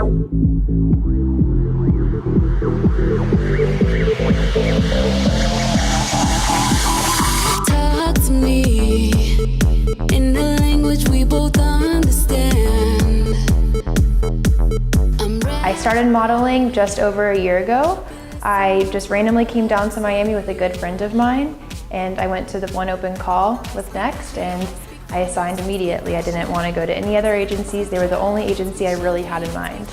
Talk to me in the language we both understand. I started modeling just over a year ago. I just randomly came down to Miami with a good friend of mine, and I went to the one open call with Next, and I signed immediately. I didn't want to go to any other agencies. They were the only agency I really had in mind.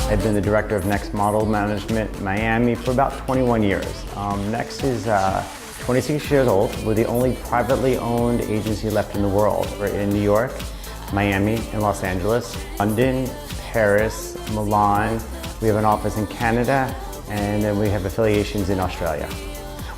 I've been the director of Next Model Management in Miami for about 21 years. Next is 26 years old. We're the only privately owned agency left in the world. We're in New York, Miami, and Los Angeles, London, Paris, Milan. We have an office in Canada, and then we have affiliations in Australia.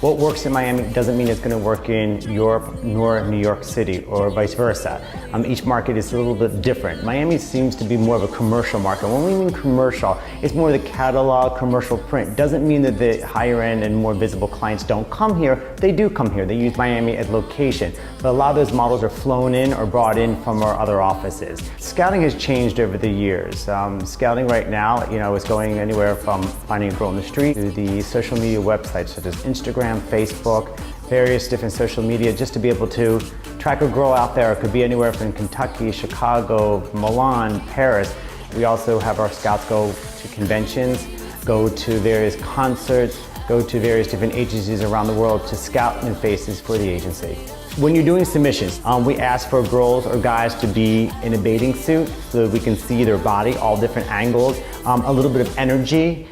What works in Miami doesn't mean it's going to work in Europe nor New York City or vice versa. Each market is a little bit different. Miami seems to be more of a commercial market. When we mean commercial, it's more the catalog, commercial print. Doesn't mean that the higher end and more visible clients don't come here. They do come here. They use Miami as location. But a lot of those models are flown in or brought in from our other offices. Scouting has changed over the years. Scouting right now, is going anywhere from finding a girl on the street to the social media websites such as Instagram, Facebook, various different social media, just to be able to track a girl out there. It could be anywhere from Kentucky, Chicago, Milan, Paris. We also have our scouts go to conventions, go to various concerts, go to various different agencies around the world to scout new faces for the agency. When you're doing submissions, we ask for girls or guys to be in a bathing suit so that we can see their body, all different angles, a little bit of energy.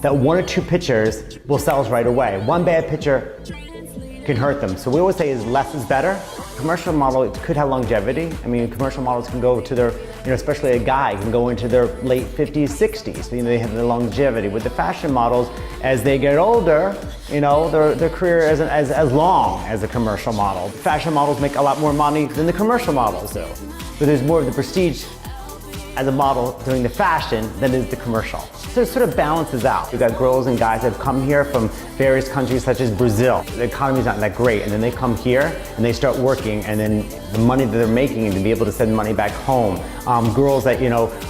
That one or two pictures will sell us right away. One bad picture can hurt them. So we always say is less is better. Commercial model, it could have longevity. I mean, commercial models can go to their, especially a guy can go into their late 50s, 60s. They have the longevity. With the fashion models, as they get older, their career isn't as long as a commercial model. Fashion models make a lot more money than the commercial models do. But there's more of the prestige as a model doing the fashion than is the commercial. So it sort of balances out. We've got girls and guys that have come here from various countries such as Brazil. The economy's not that great, and then they come here and they start working, and then the money that they're making and to be able to send money back home. Girls that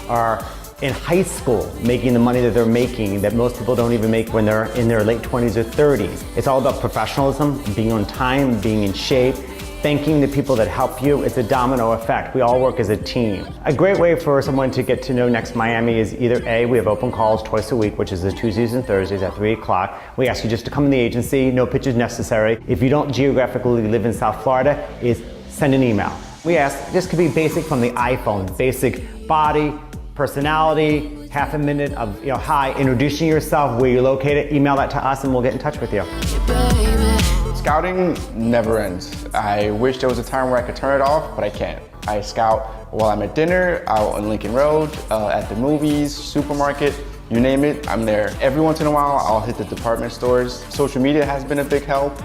are in high school making the money that they're making that most people don't even make when they're in their late 20s or 30s. It's all about professionalism, being on time, being in shape, thanking the people that help you. It's a domino effect. We all work as a team. A great way for someone to get to know Next Miami is either A, we have open calls twice a week, which is the Tuesdays and Thursdays at 3 o'clock. We ask you just to come in the agency, no pictures necessary. If you don't geographically live in South Florida, is send an email. We ask, this could be basic from the iPhone, basic body, personality, half a minute of hi, introducing yourself, where you're located, email that to us and we'll get in touch with you. Scouting never ends. I wish there was a time where I could turn it off, but I can't. I scout while I'm at dinner, out on Lincoln Road, at the movies, supermarket, you name it, I'm there. Every once in a while, I'll hit the department stores. Social media has been a big help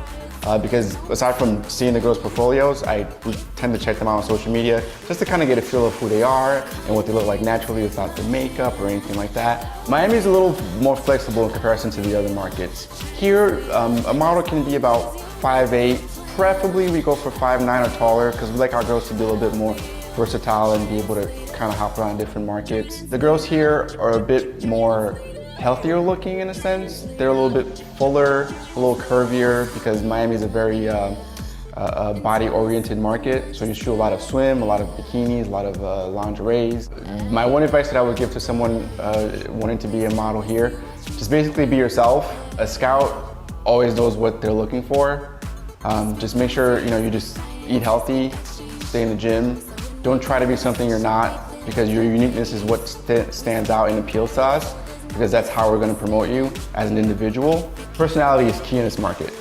because aside from seeing the girls' portfolios, I tend to check them out on social media just to kind of get a feel of who they are and what they look like naturally without the makeup or anything like that. Miami's a little more flexible in comparison to the other markets. Here, a model can be about 5'8", preferably we go for 5'9" or taller because we like our girls to be a little bit more versatile and be able to kind of hop around different markets. The girls here are a bit more healthier looking in a sense. They're a little bit fuller, a little curvier because Miami is a very body-oriented market. So you shoot a lot of swim, a lot of bikinis, a lot of lingeries. My one advice that I would give to someone wanting to be a model here, just basically be yourself. A scout always knows what they're looking for. Just make sure you just eat healthy, stay in the gym. Don't try to be something you're not because your uniqueness is what stands out and appeals to us because that's how we're going to promote you as an individual. Personality is key in this market.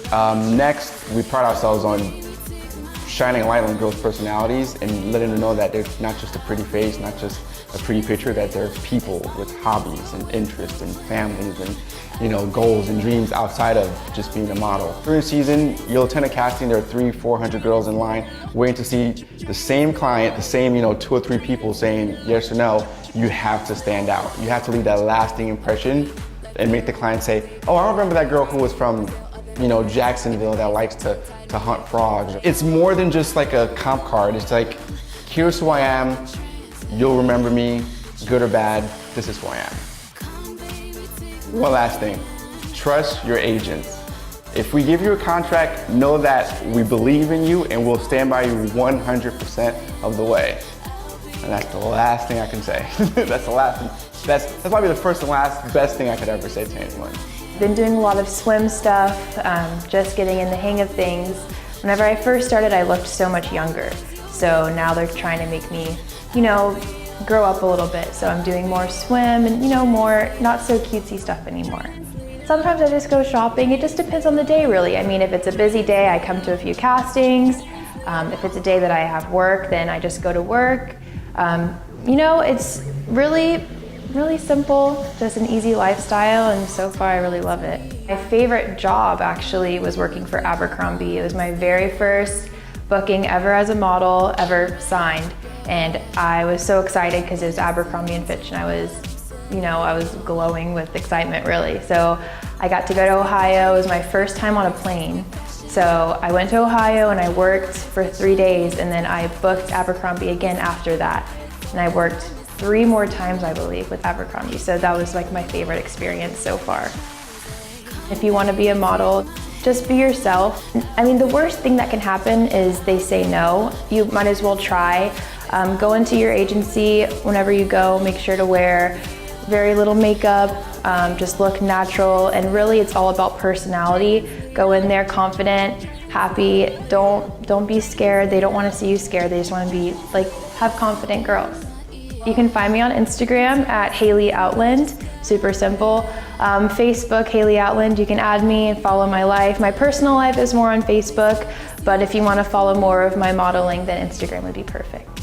Next, we pride ourselves on shining a light on girls' personalities and letting them know that they're not just a pretty face, not just a pretty picture, that they're people with hobbies and interests and families and goals and dreams outside of just being a model. During the season, you'll attend a casting, there are 300-400 girls in line waiting to see the same client, the same 2 or 3 people saying yes or no. You have to stand out. You have to leave that lasting impression and make the client say, oh, I remember that girl who was from Jacksonville that likes to hunt frogs. It's more than just like a comp card. It's like, here's who I am, You'll remember me, good or bad, this is who I am. One last thing, trust your agents. If we give you a contract, know that we believe in you and we'll stand by you 100% of the way. And that's the last thing I can say. That's the last thing. That's probably the first and last best thing I could ever say to anyone. Been doing a lot of swim stuff, just getting in the hang of things. Whenever I first started, I looked so much younger. So now they're trying to make me, grow up a little bit. So I'm doing more swim and, more not so cutesy stuff anymore. Sometimes I just go shopping. It just depends on the day, really. I mean, if it's a busy day, I come to a few castings. If it's a day that I have work, then I just go to work. It's really simple, just an easy lifestyle, and so far I really love it. My favorite job actually was working for Abercrombie. It was my very first booking ever as a model, ever signed, and I was so excited because it was Abercrombie & Fitch, and I was glowing with excitement, really. So I got to go to Ohio. It was my first time on a plane. So I went to Ohio and I worked for 3 days, and then I booked Abercrombie again after that. And I worked 3 more times, I believe, with Abercrombie. So that was like my favorite experience so far. If you want to be a model, just be yourself. I mean, the worst thing that can happen is they say no. You might as well try. Go into your agency whenever you go, make sure to wear very little makeup, just look natural, and really it's all about personality. Go in there confident, happy, don't be scared. They don't want to see you scared, they just want to be have confident girls. You can find me on Instagram at Haley Outland, super simple. Facebook, Haley Outland, you can add me and follow my life. My personal life is more on Facebook, but if you want to follow more of my modeling, then Instagram would be perfect.